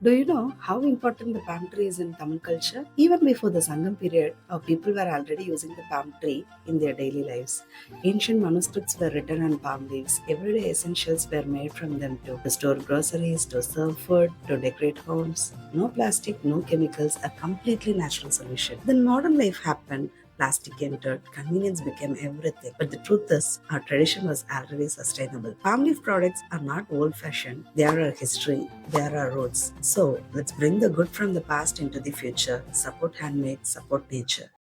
Do you know how important the palm tree is in Tamil culture? Even before the Sangam period, our people were already using the palm tree in their daily lives. Ancient manuscripts were written on palm leaves. Everyday essentials were made from them too. To store groceries, to serve food, to decorate homes. No plastic, no chemicals, a completely natural solution. Then modern life happened. Plastic entered, convenience became everything. But the truth is, our tradition was already sustainable. Palm leaf products are not old fashioned, they are our history, they are our roots. So let's bring the good from the past into the future. Support handmade, support nature.